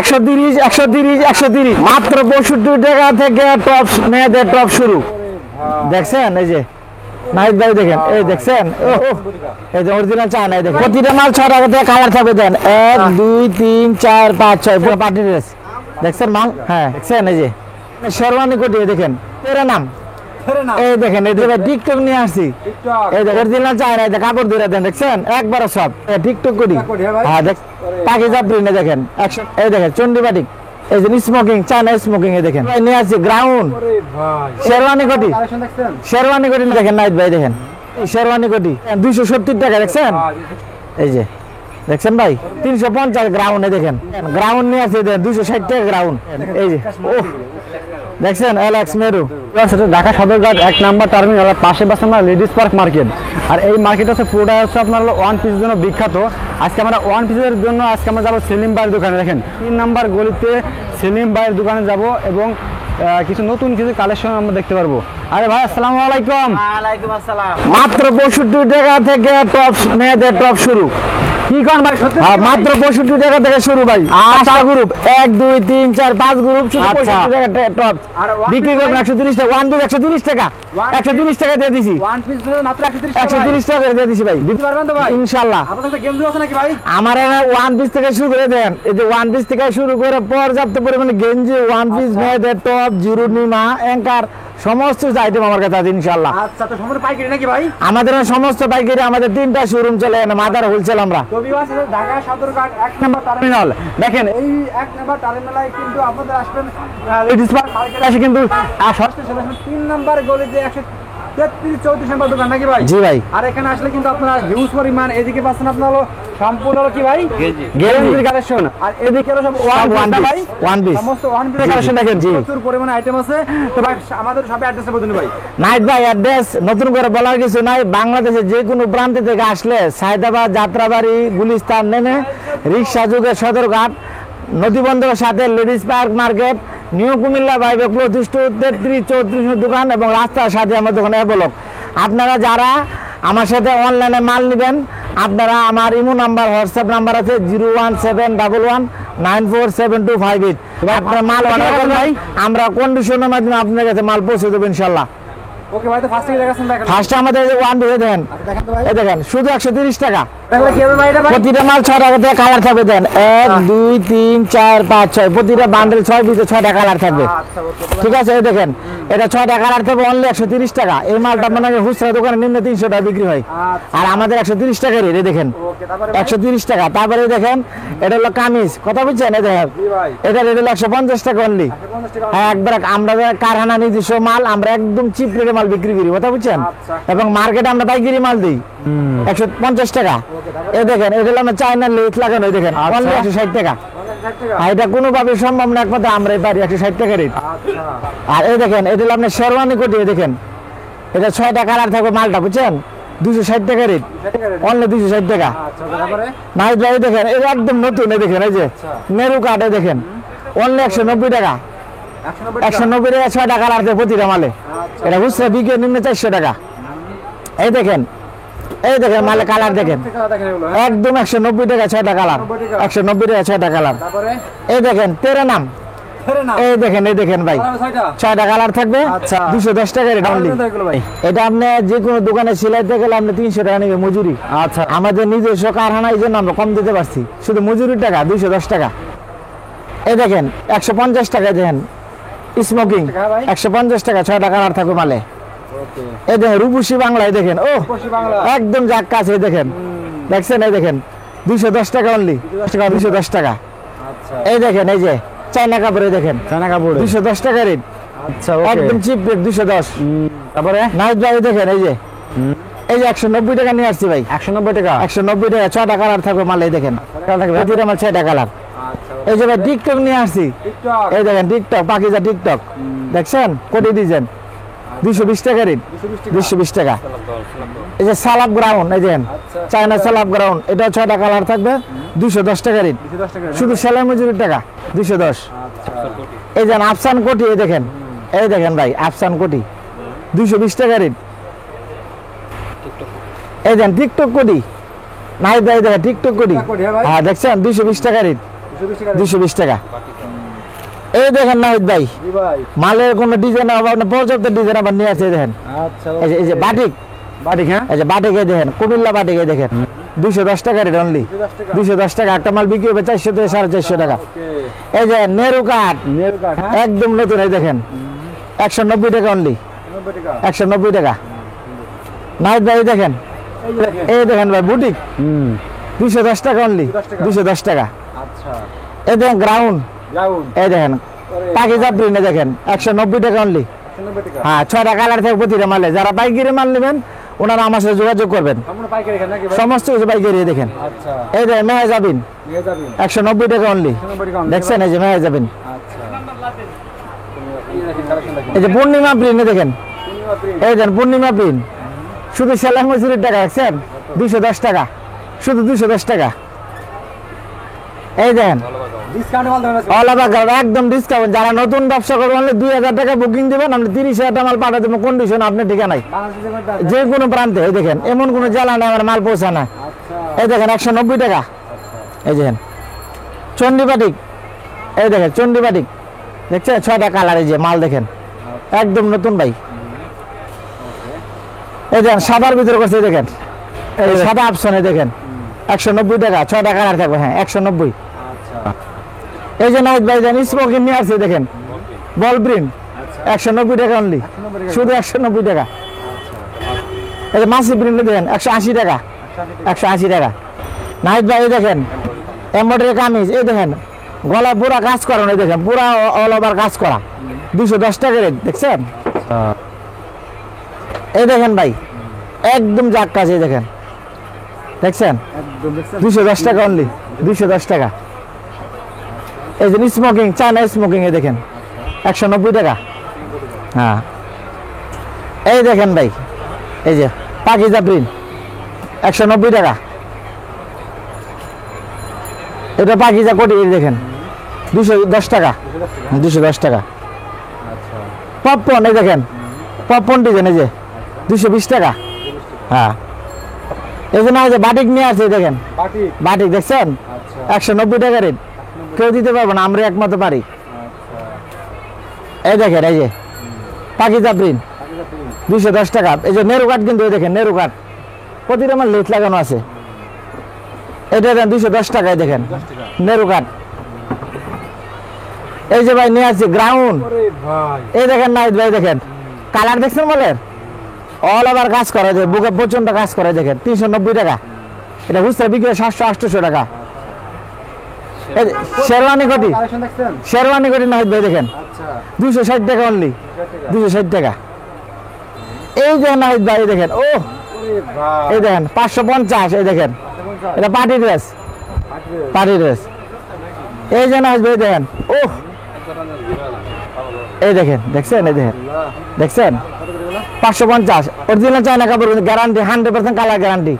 130 130 130 মাত্র 65 টাকা থেকে টপ মেয়েদের টপ শুরু। দেখছেন এই যে নাহিদ ভাই দেখেন, এই দেখছেন এই যে অরিজিনাল চা নাই দেখেন, প্রতিটা মাল 6 টাকা থেকে কালার থাকবে। দেন 1 2 3 4 5 6 পুরো পার্টি ড্রেস দেখছেন মাল। হ্যাঁ দেখছেন এই যে শেরওয়ানি কোটি দেখেন, তেরা নাম এই দেখেন, এই যে টিকটক নিয়ে আসছি, এই দেখেন অরিজিনাল চা নাই, কাপড় ধরে দেন দেখছেন একবার সব টিকটক করি। হ্যাঁ দেখ পাকিজা প্রিন্টে দেখেন, এই দেখেন চন্ডিবাটিক, এই যে স্মোকিং চায়না স্মোকিং এ দেখেন নিয়ে আসছি গ্রাউন্ড শেরওয়ানি কোটি, শেরওয়ানি কোটি দেখেন নাহিদ ভাই দেখেন শেরওয়ানি কোটি 270 টাকা দেখছেন, এই যে দেখছেন ভাই 350 গ্রাউন্ডে দেখেন, গ্রাউন্ড নিয়ে আসছে 260 টাকা গ্রাউন্ড। এই যে ও দেখছেন এলএক্স মেরু, ঢাকা সদরঘাট 1 নাম্বার টার্মিনালের পাশে বাস আমরা লেডিস পার্ক মার্কেট। আর এই মার্কেট হচ্ছে পুরোটা হচ্ছে আপনার হলো ওয়ান পিসের জন্য বিখ্যাত। আজকে আমরা ওয়ান পিসের জন্য আজকে আমরা যাবো সেলিম ভাইয়ের দোকানে। দেখেন 3 নাম্বার গলিতে সেলিম ভাইয়ের দোকানে যাব এবং কিছু নতুন কিছু কালেকশন আমরা দেখতে পারবো। আরে ভাই আসসালামু আলাইকুম। ওয়ালাইকুম আসসালাম। মাত্র 65 টাকা থেকে টপ মেয়েদের টপ শুরু। কি কোন ভাই সত্যি? মাত্র 65 টাকা থেকে শুরু ভাই। 8টা গ্রুপ 1 2 3 4 5 গ্রুপ শুধু 65 টাকা টপ বিক্রি করবেন 130 টাকা। 1 2 130 টাকা 130 টাকা দিয়ে দিছি। ওয়ান পিস মাত্র 130 টাকা দিয়ে দিছি ভাই, দিতে পারবেন তো ভাই? ইনশাআল্লাহ। আপনাদের কাছে গেম আছে নাকি ভাই? আমার ওয়ান পিস থেকে শুরু করে দেন, এই যে ওয়ান পিস থেকে শুরু করে পর্যাপ্ত পরিমাণে গেঞ্জি, ওয়ান পিস মেয়েদের টপ, জিরুনিমা, অ্যাঙ্কার সমস্ত আইটেম আমার কাছে আছে ইনশাআল্লাহ। আচ্ছা তো সম্পূর্ণ পাইকারি নাকি ভাই? আমাদের সমস্ত পাইকারি, আমাদের 3টা শোরুম চলে, মাদার হোলসেল আমরা। তো viewers Dhaka Sadarghat 1 number terminal, দেখেন এই 1 নাম্বার টার্মিনালে কিন্তু আপনাদের আসবেন লেডিস পার্ক মার্কেটে আসে কিন্তু ষষ্ঠ সেকশন 3 নাম্বার গলিতে 133 34 নাম্বার দোকান নাকি ভাই? জি ভাই। আর এখানে আসলে কিন্তু আপনারা হিউজ পরিমাণ, এদিকে পাচ্ছেন আপনারা হলো সম্পূর্ণ হলো কি ভাই গেঞ্জির কালেকশন, আর এদিকে হলো সব ওয়ান পিস, ওয়ান পিস সমস্ত ওয়ান পিস কালেকশন দেখেন, প্রচুর পরিমাণে আইটেম আছে। তো ভাই আমাদের সবে অ্যাড্রেসে বলুন ভাই। নাইট ভাই অ্যাড্রেস নতুন করে বলার কিছু নাই, বাংলাদেশে যে কোনো প্রান্ত থেকে আসলে সায়দাবাদ, যাত্রাবাড়ি, গুলিস্তান নেমে রিক্সা যুগে সদরঘাট নদীবন্দরের সাথে ladies park market, new Comilla বাইবে ক্লোথ স্টোর 33 34 দোকান এবং রাস্তার সাথে আমার দোকান অ্যাভেলেবল। আপনারা যারা আমার সাথে অনলাইনে মাল নেবেন, আপনারা আমার ইমো নাম্বার, হোয়াটসঅ্যাপ নাম্বার আছে 01711947258। আপনারা মাল অর্ডার করবেন, আমরা কন্ডিশনের মাধ্যমে আপনার কাছে মাল পৌঁছে দেবো ইনশাল্লাহ। ওকে ভাই, তো ফার্স্ট থেকে দেখাচ্ছেন দেখেন। ফার্স্টে আমাদের ওয়ান পিস দেখেন, দেখেন তো ভাই, এই দেখেন শুধু 130 টাকা। তাহলে কি হবে ভাই এটা ভাই? প্রতিটা মাল 6 টাকা থেকে কালার থাকবে। দেন 1 2 3 4 5 6 প্রতিটা বান্ডেল 6 পিসে 6টা কালার থাকবে। আচ্ছা ওকে, ঠিক আছে এই দেখেন এটা 6টা কালার থাকবে, অনলি 130 টাকা। এই মালটা মানে খুচরা দোকানে নিম্ন 300 টাকা বিক্রি হয়, আচ্ছা আর আমাদের 130 টাকা রেট। দেখেন ওকে, তারপরে 130 টাকা। তারপরে দেখেন এটা হলো কামিজ, কথা বুঝছেন? এই দেখেন জি ভাই, এটা রেট হলো 150 টাকা অনলি। 150 টাকা। হ্যাঁ একবার আমরা কারখানা নিজস্ব মাল, আমরা একদম চিপ রেটে মাল বিক্রি করি, কথা বুঝছেন? আচ্ছা। এবং মার্কেটে আমরা পাইকারি মাল দিই 150 টাকা। এই দেখেন এটা হলো আমরা চায়না লেস লাগানো, এই দেখেন অনলি 160 টাকা। 160 টাকা। আর এটা কোনোভাবে সম্ভব না, একমাত্র আমরাই পারি 160 টাকা রেট। আচ্ছা আর এই দেখেন এটা হলো আপনার শেরওয়ানি কোটি, দেখেন এটা 6টা কালার থাকবে মালটা, বুঝছেন? 260 টাকা রেট, 60 টাকা রেট। অনলি 260 টাকা। আচ্ছা ওকে, তারপরে নাইট ভাই দেখেন এটা একদম নতুন, এই দেখেন এই যে মেরু কার্ড, এই দেখেন অনলি 190 টাকা। 190 টাকা। 190 টাকা 6টা কালার থাকবে প্রতিটা মালে। আচ্ছা এটা খুচরা বিক্রি নিম্ন 400 টাকা। এই দেখেন মালে কালার দেখেন টাকা দেখেন এগুলো, হ্যাঁ? একদম 190 টাকা 6টা কালার, 190 টাকা 6টা কালার। তারপরে এই দেখেন তেরে নাম, ফেরে না এই দেখেন ভাই তাহলে 6টা 6টা কালার থাকবে, আচ্ছা। 210 টাকা রেট অনলি। এগুলো ভাই। এটা আপনি যে কোনো দোকানে সিলাইতে গেলে আপনি 300 টাকা নেবে মজুরি। আচ্ছা আমাদের নিজস্ব কারখানা, এই জন্য আমরা কম দিতে পারছি, শুধু মজুরির টাকা 210 টাকা। এই দেখেন 150 টাকা দেখেন স্মোকিং, টাকা ভাই। 150 টাকা 6টা কালার থাকবে মালে। ওকে, এই দেখেন রূপসী বাংলায় দেখেন, ও পশ্চিম বাংলা। একদম যাক কাছে, এই দেখেন দেখছেন, এই দেখেন 210 টাকা অনলি, 210 টাকা। আচ্ছা এই দেখেন এই যে চায়না কাপড়ে দেখেন চায়না কাপড়। 210 টাকা রেট, আচ্ছা একদম চিপ রেট 210। তারপরে নাইট ভাই দেখেন এই যে 190 টাকা নিয়ে আসছি ভাই, 190 টাকা। 190 টাকা 6টা কালার থাকবে মাল। এই দেখেন প্রতিটা মাল 6টা কালার। আচ্ছা এই যে ভাই টিকটক নিয়ে আসছি, টিকটক এই দেখেন টিকটক পাকিজা টিকটক দেখছেন, কোটি ডিজাইন 220 টাকা রেট, 220 টাকা। এই যে সালাব গ্রাউন্ড, এই দেখেন আচ্ছা চায়না সালাব গ্রাউন্ড, এটা 6টা কালার থাকবে 210 টাকা রেট, 210 টাকা। শুধু সেলাই মজুরির টাকা 210। আচ্ছা এই যে আফসান কোটি, এই দেখেন ভাই আফসান কোটি 220 টাকা রেট। এই দেন টিকটক কোটি, নাই ভাই দেখেন টিকটক কোটি, কোটি, হ্যাঁ ভাই। হ্যাঁ দেখছেন 220 টাকা রেট। 220 টাকা। এই দেখেন নাহিদ ভাই, জি ভাই। মালের কোনো ডিজাইন অভাব না, পর্যাপ্ত ডিজাইন আবার নিয়ে আসছে। দেখেন আচ্ছা, এই যে বাটিক, বাটিক, হ্যাঁ, এই যে বাটিকে দেখেন, কুমিল্লা বাটিকে দেখেন 210 টাকা রেট অনলি। 210 টাকা একটা মাল বিক্রি হবে 400 থেকে 450 টাকা। ওকে, এই যে নেরু কাঠ নেল কাট, হ্যাঁ, একদম নতুন, এই দেখেন 190 টাকা অনলি, 90 টাকা। 190 টাকা। নাহিদ ভাই দেখেন, এই যে দেখেন, এই দেখেন ভাই বুটিক 210 টাকা অনলি, 210 টাকা। আচ্ছা, এই দেখেন গ্রাউন্ড, যাউন, এই দেখেন পাকিজা প্রিন্টে দেখেন 190 টাকা অনলি। 90 টাকা। হ্যাঁ 6টা কালার থেকে প্রতিটা মালে। যারা পাইকারি মাল নেবেন ওনারা আমার সাথে যোগাযোগ করবেন, সম্পূর্ণ পাইকারি এখানে নাকি ভাই? সমস্ত কিছু পাইকারি। দেখেন আচ্ছা, এই দেখেন মেয়ে যাবেন নিয়ে যাবেন 190 টাকা অনলি, 90 টাকা। দেখছেন এই যে মেয়ে যাবেন। আচ্ছা, এই দেখেন কালেকশন দেখেন, এই যে পূর্ণিমা প্রিন্টে দেখেন, পূর্ণিমা প্রিন্ট, এই দেখেন পূর্ণিমা প্রিন্ট, শুধু সেলাই মজুরির টাকা দেখছেন 210 টাকা, শুধু 210 টাকা। এই দেখেন ডিসকাউন্ট মাল দেবেন অল ওভার একদম ডিসকাউন্ট। যারা নতুন ব্যবসা করবেন 2000 টাকা বুকিং দিবেন, আপনি 30,000 টাকা মাল পাঠাতে দেবো কন্ডিশন আপনার ঠিকানায়, বাংলাদেশের মধ্যে। যে কোনো প্রান্তে। এই দেখেন এমন কোনো জেলা নেই আমার মাল পৌঁছা না। আচ্ছা, এই দেখেন 190 টাকা। এই দেখেন চন্ডিবাটিক, এই দেখেন চন্ডিবাটিক দেখছেন 6টা কালার। এই যে মাল দেখেন একদম নতুন ভাই। এই দেখেন সাদার ভিতরে করছে, এই দেখেন এই সাদা অপশনে দেখেন 190 টাকা, 6টা কালার থাকবে, হ্যাঁ 190। আচ্ছা, এই যে নাইট ভাই জানি স্মোকিং নিয়ে আসছে দেখেন বল প্রিন্ট 190 টাকা অনলি, শুধু 190 টাকা। এই যে মাসি প্রিন্ট দেখেন 180 টাকা, 180 টাকা। নাইট ভাই এই দেখেন এমব্রয়ডারি কামিজ, এই দেখেন গলা পুরা কাজ করা, এই দেখেন পুরা অল ওভার কাজ করা 210 টাকা রেট, দেখছেন। এই দেখেন ভাই একদম জাক কাজ, এই দেখেন দেখছেন একদম দেখছেন 210 টাকা অনলি, 210 টাকা। এই যে স্মোকিং, চায়না স্মোকিং, এ দেখেন 190 টাকা। হ্যাঁ এই দেখেন ভাই এই যে পাকিজা প্রিন্ট 190 টাকা। এটা পাকিজা কোটি, এই দেখেন 210 টাকা, 210 টাকা। আচ্ছা, পপকর্ন, এই দেখেন পপকর্ন ডিজাইন, এই যে 220 টাকা। হ্যাঁ এই যে না এই যে বাটিক নিয়ে আছে, এই দেখেন বাটিক, update দেখছেন আচ্ছা 190 টাকা রেট, কেউ দিতে পারবো না, আমরা একমাত্র পারি। আচ্ছা এই দেখেন এই যে পাকিজা প্রিন্ট পাকিজা প্রিন্ট 210 টাকা। এই যে নেরু কাঠ, কিন্তু এই দেখেন নেরু কাঠ প্রতিটা আমার লেট লাগানো আছে। এটা দেন 210 টাকায়, দেখেন 10 টাকা নেরু কাঠ। এই যে ভাই নিয়ে আসছে গ্রাউন্ড, ওরে ভাই এই দেখেন নাইট ভাই দেখেন কালার দেখছেন বলেন অল ওভার কাজ করে, যে বুকে প্রচন্ড কাজ করে, দেখেন 390 টাকা। এটা বুঝতে বিক্রি 700-800 টাকা। এই যে শেরওয়ানি কোটি, কালেকশন দেখছেন শেরওয়ানি কোটি নাইট ভাই দেখেন আচ্ছা 260 টাকা অনলি, 200 টাকা 260 টাকা। এই যে নাইট ভাই দেখেন ও, ওরে ভাই এই দেখেন 550, এই দেখেন এটা পার্টি ড্রেস, পার্টি ড্রেস। এই যে নাইট ভাই দেখেন ও, এই দেখেন দেখছেন, এই দেখেন দেখছেন 550 অরিজিনাল চায়না কাপড়, গ্যারান্টি 100% কালার গ্যারান্টি।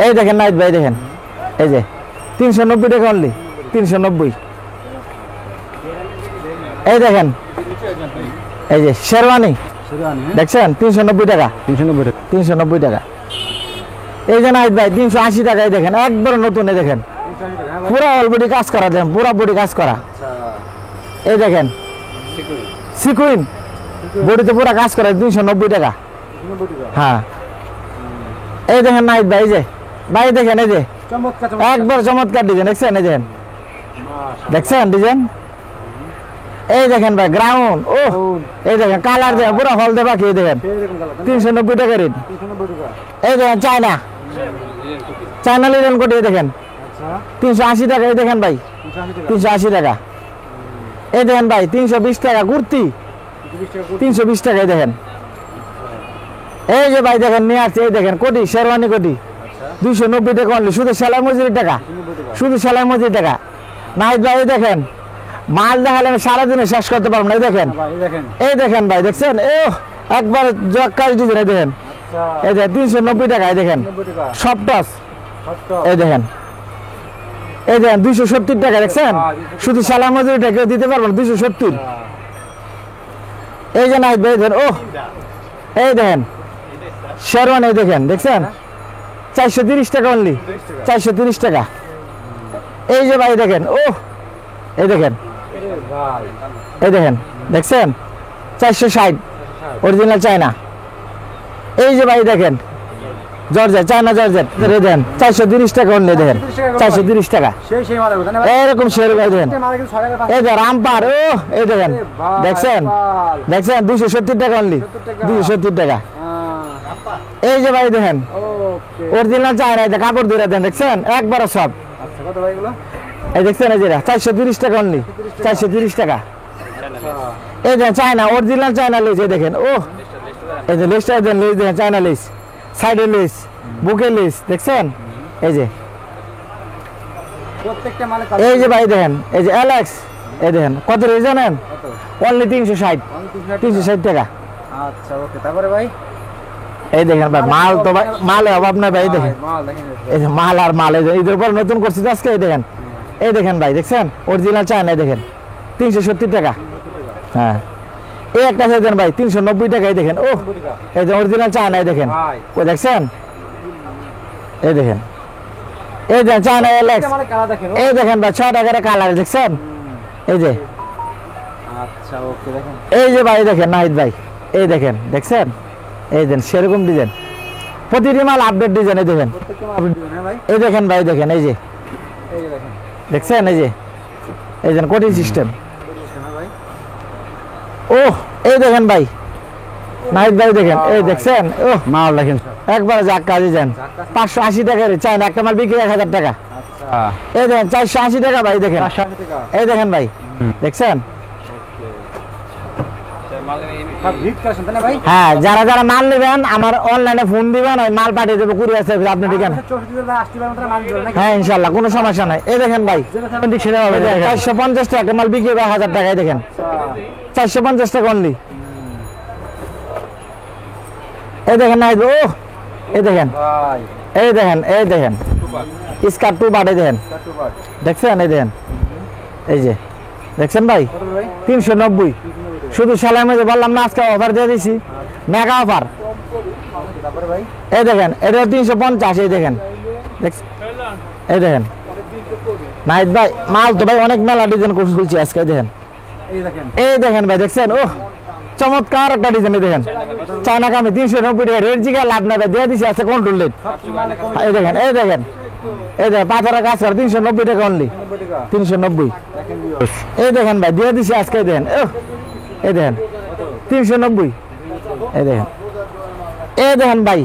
এই দেখেন নাইট ভাই দেখেন এই যে 390 টাকা অনলি, 390। এই দেখেন এই যে শেরওয়ানি দেখছেন 390 টাকা, 390 টাকা 390 টাকা। এই যে নাইট ভাই 380 টাকায় দেখেন একবার নতুন, এই দেখেন পুরা অলরেডি কাজ করা, দেখেন পুরা বডি কাজ করা। এই দেখেন সিকুইন বডিতে পুরা কাজ করা 390 টাকা। হ্যাঁ এই দেখেন নাইট ভাই, এই যে ভাই দেখেন এই যে চমৎকার একবার চমৎকার ডিজাইন দেখছেন, এই দেখেন দেখছেন ডিজাইন। এই দেখেন ভাই গ্রাউন্ড ও, এই দেখেন কালার দেখেন পুরো হলদে বাকি, এই দেখেন 390 টাকা রেট। 390 টাকা এই দেখেন চায়না, চায়না লিলেন কোটি, এই দেখেন আচ্ছা 380 টাকা। এই দেখেন ভাই 380 টাকা। এই দেখেন ভাই 320 টাকা কুর্তি, 320 টাকা। এই দেখেন এই যে ভাই দেখেন নিয়ে আসছে, এই দেখেন কোটি শেরওয়ানি কোটি 290 টাকা অনলি, শুধু সেলাই মজুরি টাকা, শুধু সেলাই মজুরি টাকা। নাইট ভাই এই দেখেন মাল দেখালে আমি সারাদিনে শেষ করতে পারবো না। এই দেখেন ভাই দেখেন এই দেখেন ভাই দেখছেন এ একবার জক্কাজ ডিজাইন, এই দেখেন আচ্ছা এই যে 390 টাকা। এই দেখেন 90 টাকা সব টস, কত এই দেখেন এই দেখেন 270 টাকা দেখছেন, শুধু সেলাই মজুরিটা কেউ দিতে পারবো না, 270। এই যে নাইট ভাই দেখেন ও, এই দেখেন শেরওয়ানি, এই দেখেন দেখছেন 430 টাকা অনলি, 430 টাকা। এই যে ভাই দেখেন, ও এই দেখেন, ভাই এই দেখেন, দেখছেন 460 অরিজিনাল চায়না। এই যে ভাই দেখেন জর্জেট, চায়না জর্জেট দেন 430 টাকা অনলি, দেখেন 430 টাকা, সেই মাল না ভাই, এরকম শেয়ার ভাই দেখেন। মাল কিন্তু 6 টাকা এই যে রামপার, ও এই দেখেন, ভাই, দেখছেন মাল। দেখছেন 270 টাকা অনলি, 270 টাকা। এই যে ভাই দেখেন ওকে অরিজিনাল চায়না, এই যে কাপড় ধরে দেন, দেখছেন একবার সব। আচ্ছা কত ভাই এগুলো? এই দেখছেন এই যে 430 টাকা অনলি, 430 টাকা। এই দেখেন চায়না, অরিজিনাল চায়না লেস, এই দেখেন, ও এই যে লেসটা দেন, লেস দেখেন চায়না লেস, সাইডে লেস, বুকে লেস, দেখছেন এই যে। প্রত্যেকটা মালে এই যে ভাই দেখেন, এই যে অ্যালেক্স, এই দেখেন কত রেট জানেন? অনলি 360, 360 টাকা। আচ্ছা ওকে, তারপরে ভাই এই দেখেন ভাই মাল তো ভাই মালে অভাব নাই ভাই, এই দেখেন মাল দেখেন, এই যে মাল আর মাল, এই যে ঈদের পর নতুন করছি তো আজকে, এই দেখেন, এই দেখেন ভাই দেখছেন অরিজিনাল চায়না, এই দেখেন 370 টাকা। হ্যাঁ এই একটা আছে দেন ভাই 390 টাকা, এই দেখেন, ও এই যে অরিজিনাল চায়না, এই দেখেন, ভাই ও দেখছেন এই দেখেন, এই দেখেন চায়না অ্যালেক্স, মালে কালা দেখেন। এই দেখেন ভাই 6 টাকার কালার, দেখছেন এই যে। আচ্ছা ওকে দেখেন, এই যে ভাই দেখেন নাহিদ ভাই, এই দেখেন, দেখছেন এই দেন সেরকম ডিজাইন, প্রতিটি মাল আপডেট ডিজাইন, এই দেখেন, প্রত্যেকটা মাল ভিডিও না ভাই, এই দেখেন ভাই দেখেন, এই যে এই যে দেখেন, দেখছেন এই যে, এই যে কোটিং সিস্টেম, না ভাই ও এই দেখেন ভাই নাহিদ ভাই দেখেন, এই দেখছেন, ও মাল দেখেন একবার যাক কাজে যান, 580 টাকার চায়না, একটা মাল বিক্রি 1000 টাকা। আচ্ছা এই দেখেন 480 টাকা ভাই দেখেন, 560 টাকা। এই দেখেন ভাই দেখছেন। সব হিট কালেকশন তাই না ভাই? হ্যাঁ যারা যারা মাল নেবেন আমার অনলাইনে ফোন দিবেন, ওই মাল পাঠিয়ে দেবো কুরিয়ার সার্ভিস আপনি ঠিকানা। 64 টাকা আসতে পারবেন তারা মাল দিবেন নাকি? হ্যাঁ ইনশাল্লাহ কোনো সমস্যা নাই। এই দেখেন ভাই ঠিক সেটা হবে 450 টাকা মাল বিক্রি হবে 1000 টাকা, এই দেখেন 450 টাকা অনলি। এই দেখেন না, ও এই দেখেন, ভাই এই দেখেন, এই দেখেন স্কার্ট টু বাটে দেখেন, কাটুবার দেখছেন এই দেখেন, এই যে দেখছেন ভাই কত ভাই? 390, শুধু সেলাই মধ্যে বললাম না আজকে অফার দিয়ে দিছি, মেগা অফার। তারপরে ভাই এই দেখেন এটা 350, এই দেখেন এই দেখেন নাহিদ ভাই মাল তো ভাই অনেক মেলা ডিজাইন করে খুলছি আজকে, এই দেখেন, এই দেখেন এই দেখেন ভাই দেখছেন, ও চমৎকার একটা ডিজাইন, এই দেখেন চায়না কামে 390 টাকা রেট, জিগা লাভ না ভাই দিয়ে দিছি আছে কন্ট্রোল রেট। মালে কম এই দেখেন, এই দেখেন, এই দেখেন পাথরের কাজ করে 390 টাকা অনলি, 90 টাকা 390। দেখেন ভিউয়ার্স, এই দেখেন ভাই দিয়ে দিছি আজকে, এই দেখেন, এই দেখেন 390, এই দেখেন, এই দেখেন ভাই,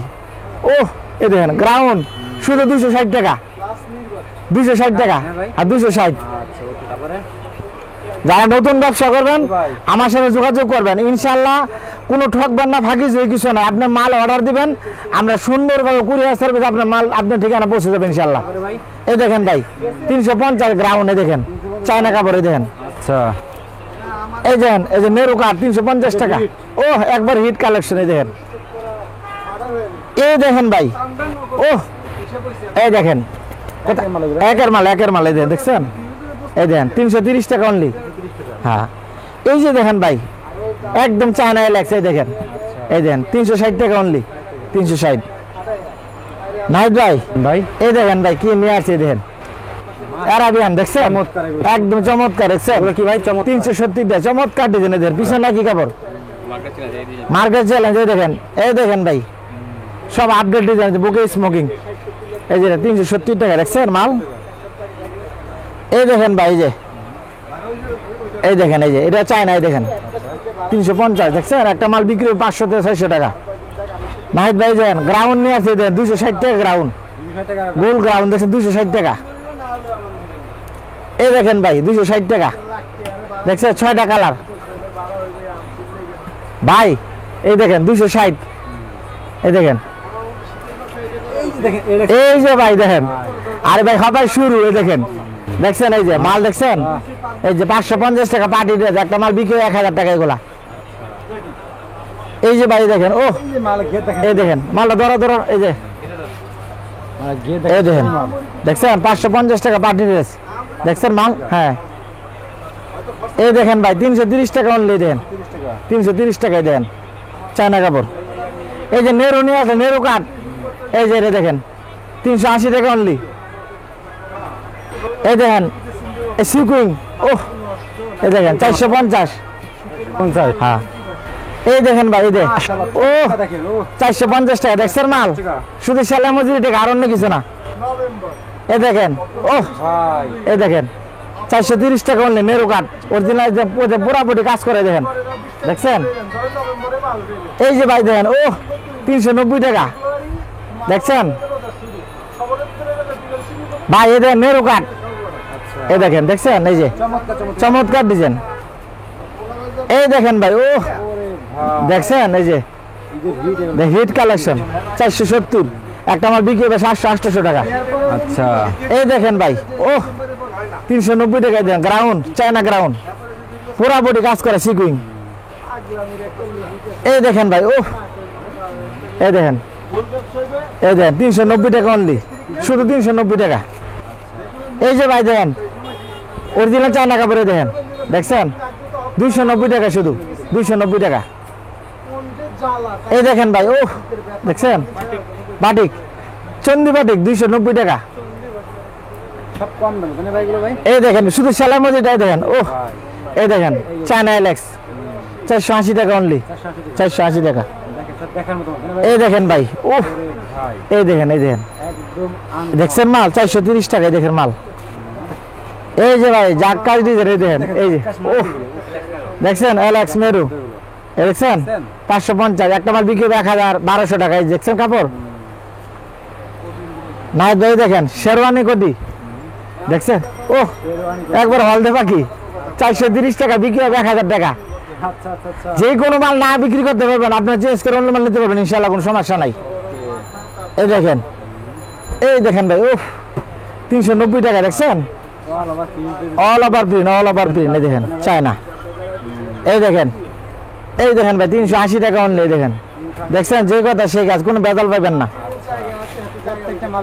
ও এই দেখেন গ্রাউন্ড শুধু 260 টাকা, 260 টাকা আর 260। আচ্ছা ওকে, তারপরে যারা নতুন ব্যবসা করবেন আমার সাথে যোগাযোগ করবেন, ইনশাল্লাহ কোনো ঠকবেন না, ফাঁকি যে কিছু না, আপনি মাল অর্ডার দিবেন, আমরা সুন্দরভাবে কুরিয়ার সার্ভিস আপনার মাল আপনার ঠিকানা পৌঁছে যাবে ইনশাল্লাহ। তারপরে ভাই এই দেখেন ভাই 350 গ্রাউন্ডে দেখেন চায়না কাপড়, এই দেখেন, আচ্ছা এই দেখেন এই যে নেরু কাঠ 350 টাকা, ও একবার হিট কালেকশন, এই দেখেন, এই দেখেন ভাই, ও এই দেখেন একের মাল, একের মাল, এই দেখেন দেখছেন, এই দেখেন 330 টাকা অনলি। হ্যাঁ এই যে দেখেন ভাই একদম চায়না এলেক্স, এই দেখেন, এই দেখেন 360 টাকা অনলি, 360। নাহিদ ভাই ভাই এই দেখেন ভাই কি নিয়ে আসছে, দেখেন আরাবিয়ান, দেখছেন চমৎকার এগুলো। একদম চমৎকার, দেখছেন কি ভাই চমৎকার 370 টাকা, চমৎকার ডিজাইন, এদের পিছনে কি কাপড় মার্কেট চ্যালেঞ্জ, এই দেখেন, এই দেখেন ভাই সব আপডেট ডিজাইন, বুকে স্মোকিং, এই যে 370 টাকা, দেখছেন মাল। এই দেখেন ভাই এই দেখেন, এই যে এটা চায়না, এই দেখেন 350, দেখছেন একটা মাল বিক্রি 500 থেকে 600 টাকা। নাহিদ ভাই দেখেন গ্রাউন্ড নিয়ে আছে, দেখেন 260 টাকা গ্রাউন্ড, 260 টাকা গোল গ্রাউন্ড দেখছেন 260 টাকা। এই দেখেন ভাই 260 টাকা, দেখছেন 6টা কালার ভাই, এই দেখেন 260, এই দেখেন, এই যে দেখেন, এই দেখেন এই যে ভাই দেখেন, আরে ভাই সবাই শুরু, এই দেখেন দেখছেন, এই যে মাল দেখছেন, এই যে 550 টাকা পার্টি ড্রেস, একটা মাল বিক্রি 1000 টাকা এগুলা। এই যে ভাই দেখেন, ও এই যে মাল গেট দেখেন, এই দেখেন মালটা ধরো ধরো, এই যে মাল গেট এই দেখেন দেখছেন 550 টাকা পার্টি ড্রেস, দেখছেন মাল। হ্যাঁ এই দেখেন ভাই 330 টাকা অনলি, দেন 30 টাকা 330 টাকায় দেন চায়না কাপড়। এই যে নেরু নিয়ে আছে, নেরু কাঠ, এই যে এটা দেখেন 380 টাকা অনলি। এই দেখেন এই সিকুইং, ওহ এই দেখেন 450, হ্যাঁ এই দেখেন ভাই এই দেখ, ও দেখেন ও 450 টাকা দেখছেন মাল, শুধু সেলাই মজুরি টাকা আর অন্য কিছু না। এই দেখেন ও ভাই এই দেখেন 430 টাকা অনলি, মেরু কাঠ অরিজিনাল, পুরাপুরি কাজ করে দেখেন, দেখছেন এই যে ভাই দেখেন, ও 390 টাকা দেখছেন ভাই, এই দেখেন মেরু কাঠ, এই দেখেন দেখছেন এই যে চমৎকার চমৎকার চমৎকার ডিজাইন, এই দেখেন ভাই, ও ভাই দেখছেন এই যে হিট কালেকশন 470, একটা আমার বিক্রি হবে 700-800 টাকা। আচ্ছা এই দেখেন ভাই, ও 390 টাকা দেন, গ্রাউন্ড চায়না গ্রাউন্ড, পুরা বডি কাজ করে সিকুইং, এই দেখেন ভাই, ও এই দেখেন 390 টাকা অনলি, শুধু 390 টাকা। এই যে ভাই দেখেন অরিজিনাল চায়না কাপড়ে দেখেন, দেখছেন 290 টাকা, শুধু 290 টাকা। এই দেখেন ভাই, ও দেখছেন বাটিক, চন্দি বাটিক 290 টাকা। সব কম দাম জানেন ভাই এগুলো ভাই এই দেখেন শুধু সেলাই মজুরিটাই দেখেন, ও এই দেখেন চায়না এলেক্স 480 টাকা অনলি, 480 টাকা। দেখেন সব দেখার মতো জানেন ভাই এই দেখেন ভাই, ও ভাই এই দেখেন এই দেখেন একদম দেখছেন মাল 430 টাকা, এই দেখেন মাল, এই যে ভাই যাক কাজ ডিজাইন, এই দেখেন এই যে, ও দেখছেন এলেক্স মেরু, এই দেখছেন 550, একটা মাল বিক্রি হবে 1000-1200 টাকা। এই দেখছেন কাপড় নাই ভাই দেখেন শেরওয়ানি কোটি, দেখছেন ও একবার হলদে পাখি 430 টাকা বিক্রি হবে 1000 টাকা। আচ্ছা আচ্ছা আচ্ছা যে কোনো মাল না বিক্রি করতে পারবেন, আপনার চেঞ্জ করে অন্য মাল নিতে পারবেন ইনশাআল্লাহ, কোনো সমস্যা নাই। এই দেখেন ভাই, ও 390 টাকা দেখছেন, all over print all over print, all over print, এই দেখেন চায়না। এই দেখেন ভাই 380 টাকা অনলি, এই দেখেন দেখছেন যে কথা সেই কাজ, কোনো বেজাল পাবেন না।